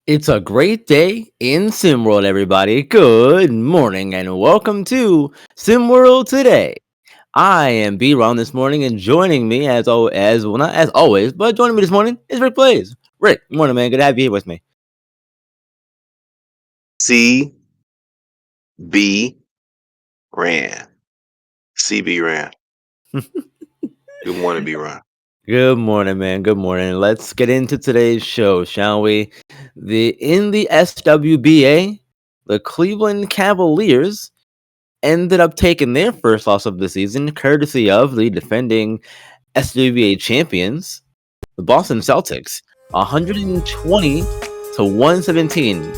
It's a great day in SimWorld, everybody. Good morning and welcome to SimWorld today. I am B Ron this morning, and joining me not as always, but joining me this morning is Rick Plays. Rick, good morning, man. Good to have you here with me. CB ran. CB ran. Good morning, B Ron. Good morning, man. Good morning. Let's get into today's show, shall we? In the SWBA, the Cleveland Cavaliers ended up taking their first loss of the season, courtesy of the defending SWBA champions, the Boston Celtics, 120 to 117.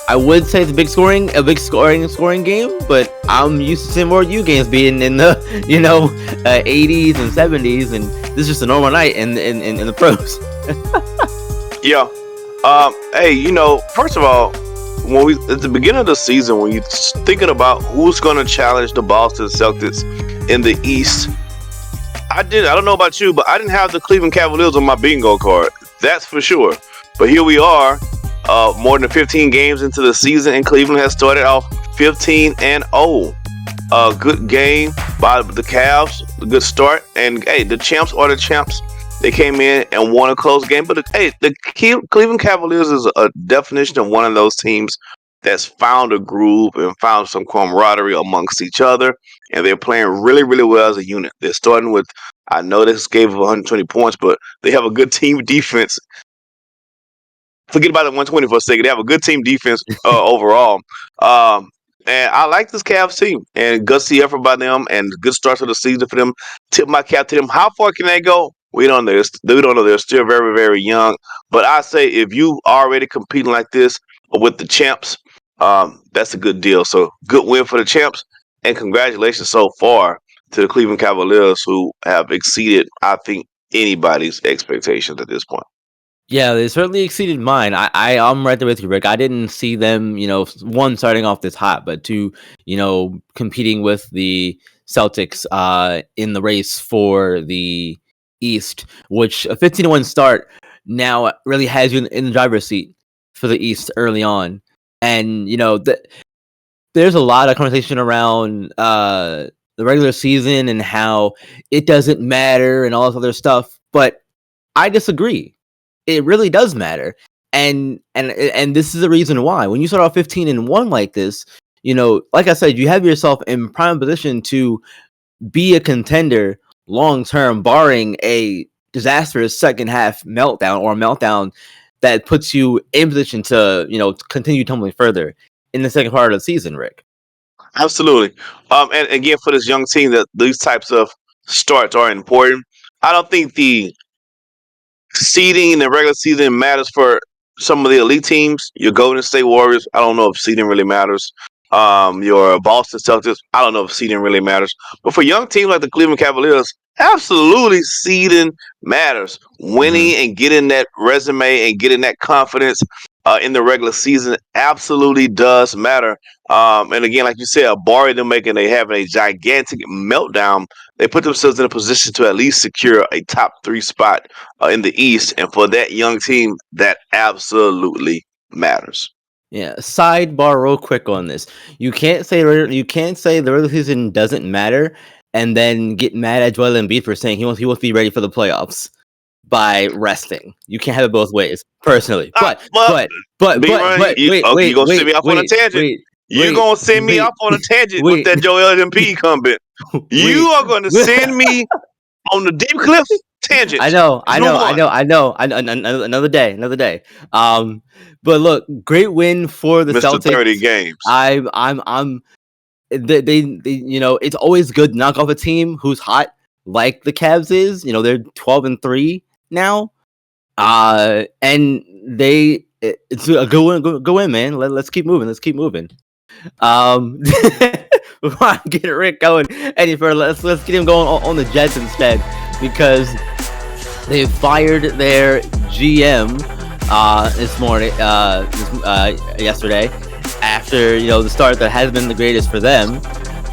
I would say it's a big scoring game, but I'm used to seeing more U games being in the 80s and 70s, and this is just a normal night in the pros. Yeah. Hey, first of all, when we at the beginning of the season, when you're thinking about who's going to challenge the Boston Celtics in the East, I don't know about you, but I didn't have the Cleveland Cavaliers on my bingo card. That's for sure. But here we are, more than 15 games into the season, and Cleveland has started off 15-0. A good game by the Cavs, a good start, and hey, the champs are the champs. They came in and won a close game, but the Cleveland Cavaliers is a definition of one of those teams that's found a groove and found some camaraderie amongst each other, and they're playing really, really well as a unit. They're starting with, I know this gave 120 points, but they have a good team defense. Forget about the 120 for a second. They have a good team defense overall. And I like this Cavs team, and gutsy effort by them, and good start to the season for them. Tip my cap to them. How far can they go? We don't know. We don't know. They're still very, very young. But I say if you already competing like this with the champs, that's a good deal. So good win for the champs, and congratulations so far to the Cleveland Cavaliers, who have exceeded, I think, anybody's expectations at this point. Yeah, they certainly exceeded mine. I'm right there with you, Rick. I didn't see them, one starting off this hot, but two, competing with the Celtics in the race for the East, which a 15-1 start now really has you in the driver's seat for the East early on. And there's a lot of conversation around the regular season and how it doesn't matter and all this other stuff, but I disagree. It really does matter, and this is the reason why. When you start off 15-1 like this, like I said, you have yourself in prime position to be a contender long term, barring a disastrous second half meltdown that puts you in position to continue tumbling further in the second part of the season, Rick. Absolutely. And again, for this young team, that these types of starts are important. I don't think the seeding in the regular season matters for some of the elite teams. Your Golden State Warriors, I don't know if seeding really matters. Your Boston Celtics, I don't know if seeding really matters. But for young teams like the Cleveland Cavaliers, absolutely seeding matters. Winning and getting that resume and getting that confidence in the regular season absolutely does matter. And again, like you said, barring them having a gigantic meltdown, they put themselves in a position to at least secure a top 3 spot in the East. And for that young team, that absolutely matters. Yeah, sidebar real quick on this. You can't say the regular season doesn't matter and then get mad at Joel Embiid for saying he wants to be ready for the playoffs by resting. You can't have it both ways, personally. But you're gonna send me off on a tangent. You're gonna send me off on a tangent with that Joel Embiid comment. You are gonna send me on the deep cliff tangent. I know. Another day. But look, great win for the Mr. Celtics. 30 games. It's always good to knock off a team who's hot like the Cavs is. They're 12-3 now. And it's a good win, man. Let's keep moving. Before I get Rick going any further, let's get him going on the Jets instead, because they fired their GM yesterday after the start that has been the greatest for them.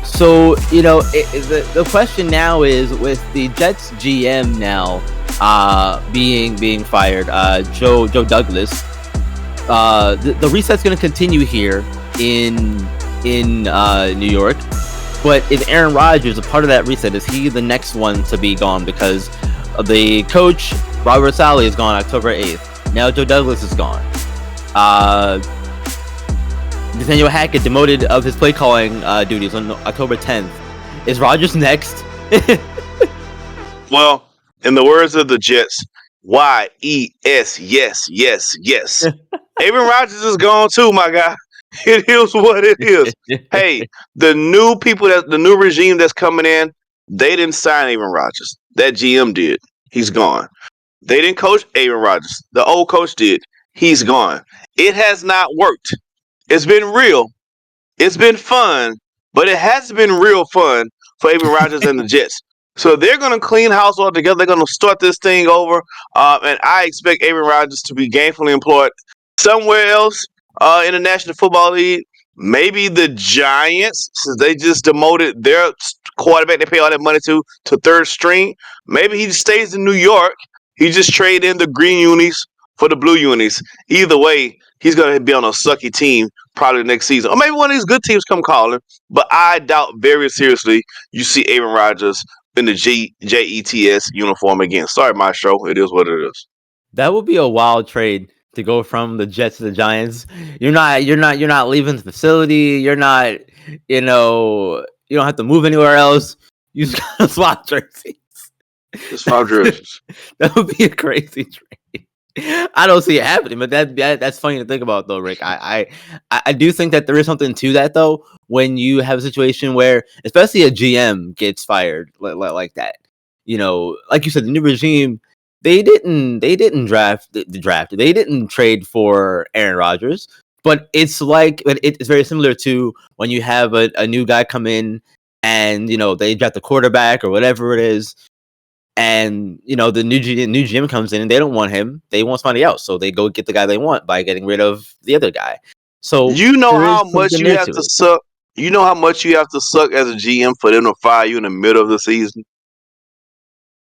So the question now is, with the Jets GM now being fired, Joe Douglas, the reset's going to continue here in New York. But is Aaron Rodgers a part of that reset? Is he the next one to be gone? Because the coach, Robert Saleh, is gone October 8th. Now Joe Douglas is gone. Nathaniel Hackett demoted of his play calling duties on October 10th. Is Rodgers next? Well, in the words of the Jets, YES, yes. Aaron Rodgers is gone too, my guy. It is what it is. Hey, the new regime that's coming in, they didn't sign Aaron Rodgers. That GM did. He's gone. They didn't coach Aaron Rodgers. The old coach did. He's gone. It has not worked. It's been real. It's been fun, but it hasn't been real fun for Aaron Rodgers and the Jets. So they're going to clean house altogether. They're going to start this thing over, and I expect Aaron Rodgers to be gainfully employed somewhere else in the National Football League. Maybe the Giants, since they just demoted their quarterback they pay all that money to third string. Maybe he stays in New York. He just traded in the green unis for the blue unis. Either way, he's going to be on a sucky team probably next season. Or maybe one of these good teams come calling. But I doubt very seriously you see Aaron Rodgers in the Jets uniform again. Sorry, Maestro. It is what it is. That would be a wild trade to go from the Jets to the Giants. You're not leaving the facility. You're not, you don't have to move anywhere else. You just gotta swap jerseys. Just swap jerseys. That would be a crazy trade. I don't see it happening, but that's funny to think about, though, Rick. I do think that there is something to that, though, when you have a situation where, especially a GM gets fired like that. Like you said, the new regime, they didn't draft the draft. They didn't trade for Aaron Rodgers, but it's very similar to when you have a new guy come in and they draft a quarterback or whatever it is. And the new GM comes in and they don't want him; they want somebody else. So they go get the guy they want by getting rid of the other guy. So how much you have to suck. You know how much you have to suck as a GM for them to fire you in the middle of the season.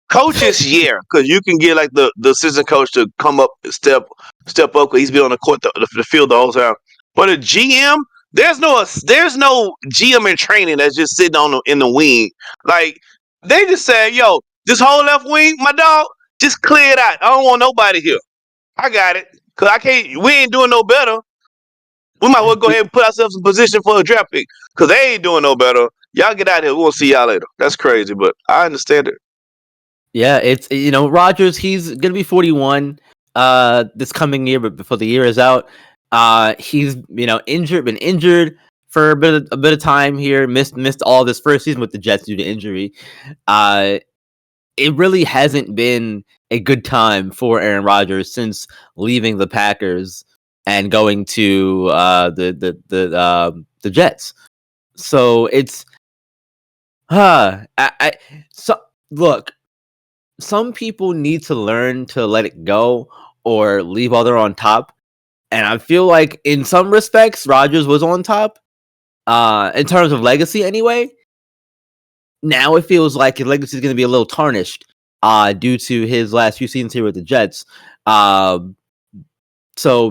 Coaches, yeah, because you can get like the assistant coach to come up, step up, because he's been on the court, the field the whole time. But a GM, there's no GM in training that's just sitting in the wing. Like they just say, yo. This whole left wing, my dog, just clear it out. I don't want nobody here. I got it. Because we ain't doing no better. We might well go ahead and put ourselves in position for a draft pick. Because they ain't doing no better. Y'all get out of here. We'll see y'all later. That's crazy, but I understand it. Yeah, it's, Rodgers, he's going to be 41 this coming year, but before the year is out. He's, been injured for a bit of time here. Missed all this first season with the Jets due to injury. It really hasn't been a good time for Aaron Rodgers since leaving the Packers and going to the Jets. So it's look, some people need to learn to let it go or leave while they're on top. And I feel like in some respects, Rodgers was on top in terms of legacy anyway. Now it feels like his legacy is going to be a little tarnished due to his last few seasons here with the Jets. So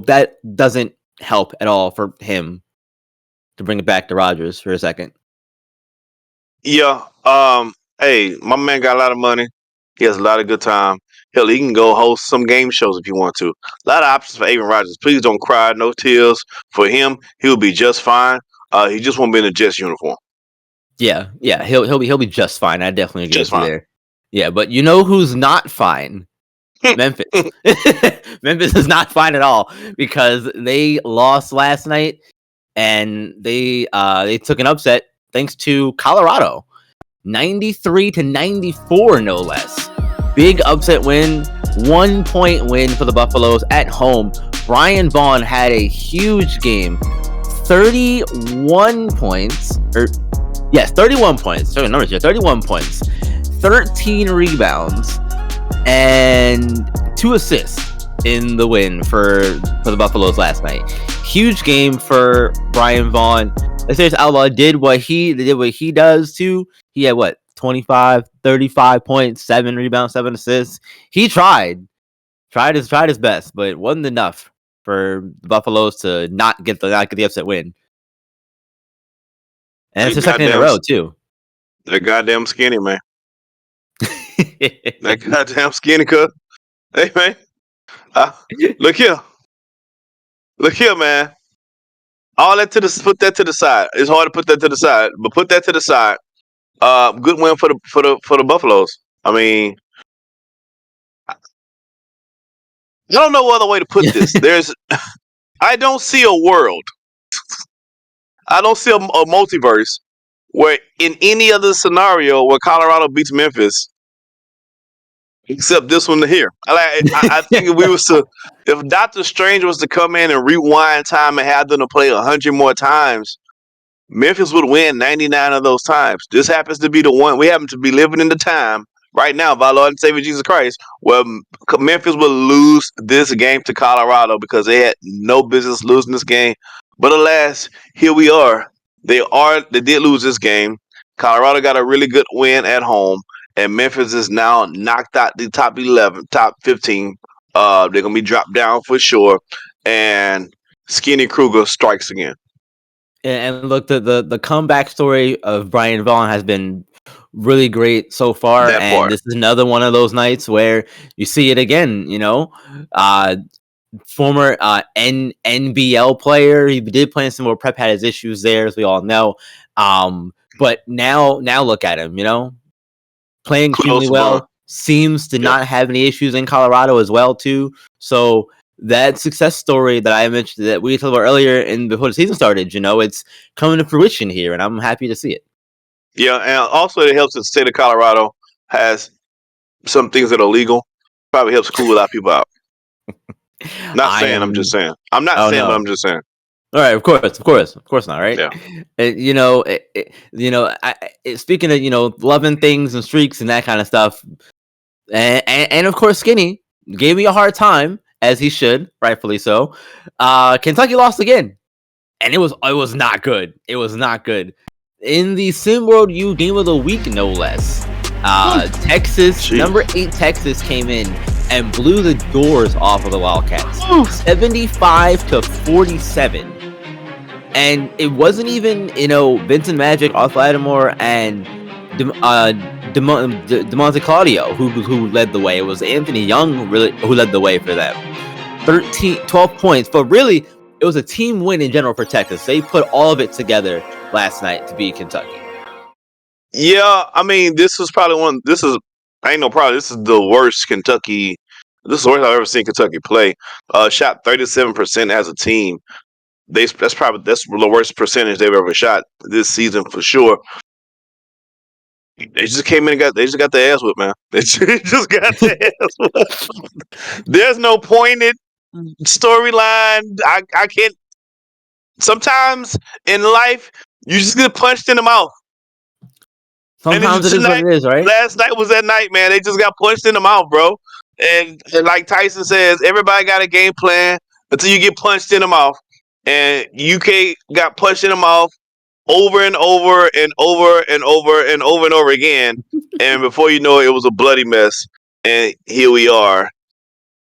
that doesn't help at all for him to bring it back to Rodgers for a second. Yeah. Hey, my man got a lot of money. He has a lot of good time. Hell, he can go host some game shows if he wants to. A lot of options for Aaron Rodgers. Please don't cry. No tears for him. He'll be just fine. He just won't be in a Jets uniform. Yeah, he'll be just fine. I definitely agree with you there. Yeah, but you know who's not fine? Memphis. Memphis is not fine at all because they lost last night and they took an upset thanks to Colorado, 93-94, no less. Big upset win, 1-point win for the Buffaloes at home. Brian Vaughn had a huge game, 31 points. 31 points. Sorry, numbers here. 31 points, 13 rebounds, and 2 assists in the win for the Buffaloes last night. Huge game for Brian Vaughn. Let's say Outlaw did what he does too. He had 25, 35 points, 7 rebounds, 7 assists. He tried his best, but it wasn't enough for the Buffaloes to not get the upset win. And it's the second in a row too. They're goddamn skinny, man. That goddamn skinny cut. Hey, man. Look here, man. All that put that to the side. It's hard to put that to the side, but put that to the side. Good win for the Buffaloes. I mean, I don't know other way to put this. I don't see a world. I don't see a multiverse where in any other scenario where Colorado beats Memphis, except this one here. I think if Doctor Strange was to come in and rewind time and have them to play 100 more times, Memphis would win 99 of those times. This happens to be the one. We happen to be living in the time right now of our Lord and Savior Jesus Christ where Memphis will lose this game to Colorado because they had no business losing this game. But alas, here we are. They did lose this game. Colorado got a really good win at home, and Memphis is now knocked out the top 11, top 15. They're gonna be dropped down for sure. And Skinny Kruger strikes again. And look, the comeback story of Brian Vaughn has been really great so far. This is another one of those nights where you see it again. Former NBL player. He did play in some more prep, had his issues there, as we all know. But now look at him. Playing extremely well. Seems to not have any issues in Colorado as well too. So that success story that I mentioned that we talked about earlier and before the season started, it's coming to fruition here, and I'm happy to see it. Yeah, and also it helps that the state of Colorado has some things that are legal. Probably helps cool a lot of people out. I'm just saying. I'm not saying, but I'm just saying. All right, of course not, right? Yeah. Speaking of loving things and streaks and that kind of stuff, and of course, Skinny gave me a hard time, as he should, rightfully so. Kentucky lost again, and it was not good. It was not good. In the SimWorld U Game of the Week, no less. Texas, number 8 Texas came in and blew the doors off of the Wildcats, 75-47. And it wasn't even, Vincent Magic, Arthur Lattimore, and DeMonte Claudio who led the way. It was Anthony Young who led the way for them. 12 points, but really, it was a team win in general for Texas. They put all of it together last night to beat Kentucky. Yeah, I mean, this is the worst Kentucky. This is the worst I've ever seen Kentucky play. Shot 37% as a team. That's the worst percentage they've ever shot this season for sure. They just came in and they just got their ass whipped, man. They just got their ass whipped. There's no pointed storyline. I can't. Sometimes in life, you just get punched in the mouth. Sometimes it is what it is, right? Last night was that night, man. They just got punched in the mouth, bro. And like Tyson says, everybody got a game plan until you get punched in the mouth. And UK got punched in the mouth over and over and over and over and over and over again. And before you know it, it was a bloody mess. And here we are,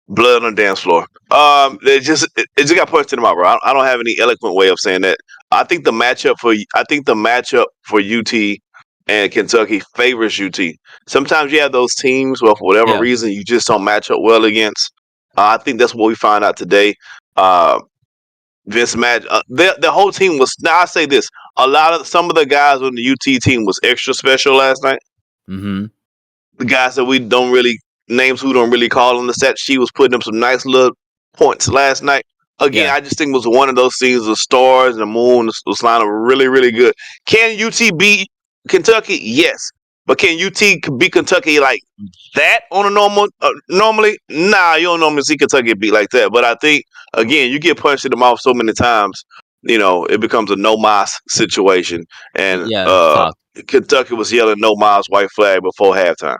blood on the dance floor. It just got punched in the mouth, bro. I don't have any eloquent way of saying that. I think the matchup for UT and Kentucky favors UT. Sometimes you have those teams where for whatever reason you just don't match up well against. I think that's what we found out today. Vince Magic, the whole team was. Now I say this: some of the guys on the UT team was extra special last night. Mm-hmm. The guys that we don't really call on the set sheet was putting up some nice little points last night. Again, I just think it was one of those things. The stars and the moon was lining up really, really good. Can UT beat Kentucky? Yes. But can UT beat Kentucky like that on a normally? Nah, you don't normally see Kentucky beat like that. But I think, again, you get punched in the mouth so many times, it becomes a no mas situation. And Kentucky was yelling no mas, white flag before halftime.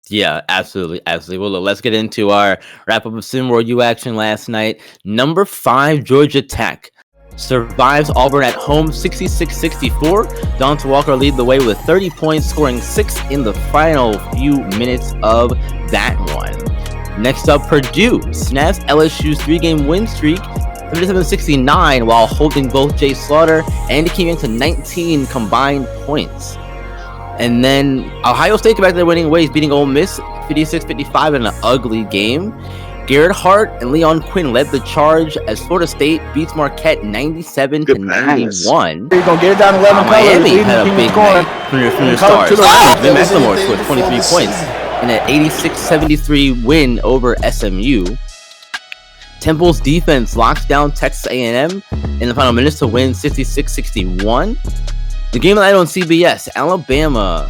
Yeah, absolutely. Well, look, let's get into our wrap-up of SimWorld U action last night. Number 5, Georgia Tech survives Auburn at home 66-64. Donta Walker lead the way with 30 points, scoring 6 in the final few minutes of that one. Next up, Purdue snaps LSU's 3-game win streak, 37-69, while holding both Jay Slaughter and Andy King to 19 combined points. And then Ohio State came back to their winning ways, beating Ole Miss 56-55 in an ugly game. Garrett Hart and Leon Quinn led the charge as Florida State beats Marquette 97-91. You're gonna get it down 11 Miami had a big night from their stars. Vin McLemore scored 23 points in an 86-73 win over SMU. Temple's defense locks down Texas A&M in the final minutes to win 66-61. The game night on CBS, Alabama.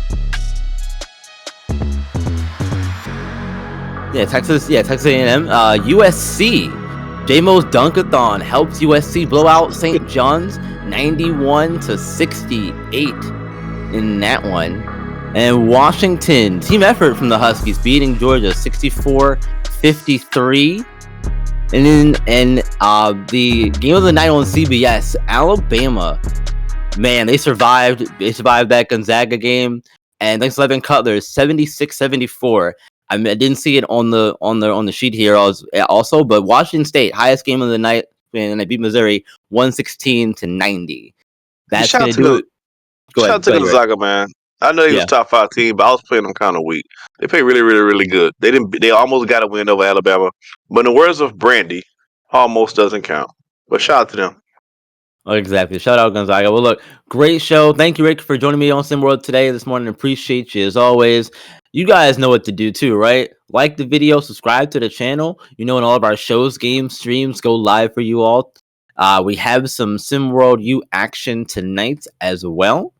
Texas A&M. USC. J-Mo's Dunkathon helps USC blow out St. John's 91-68 in that one. And Washington, team effort from the Huskies, beating Georgia 64-53. And then the game of the night on CBS, Alabama. Man, they survived that Gonzaga game, and thanks to Levin Cutler, 76-74. I didn't see it on the sheet here also, but Washington State, highest game of the night, and they beat Missouri 116-90. That's gonna do it. Shout out to Gonzaga, man. I know he was a top 5 team, but I was playing them kind of weak. They played really, really, really good. They almost got a win over Alabama, but in the words of Brandy, almost doesn't count. But shout out to them. Oh, exactly. Shout out Gonzaga. Well, look, great show. Thank you, Rick, for joining me on SimWorld this morning. Appreciate you as always. You guys know what to do too, right? Like the video, subscribe to the channel. You know, when all of our shows, games, streams go live for you all. We have some SimWorld U action tonight as well.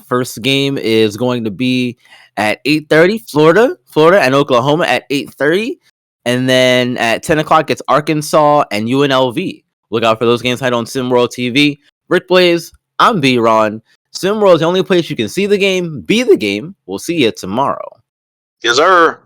First game is going to be at 8:30, Florida and Oklahoma at 8:30. And then at 10 o'clock, it's Arkansas and UNLV. Look out for those games tonight on SimWorld TV. Rick Blaze, I'm B-Ron. SimWorld is the only place you can see the game, be the game. We'll see you tomorrow. Yes, sir.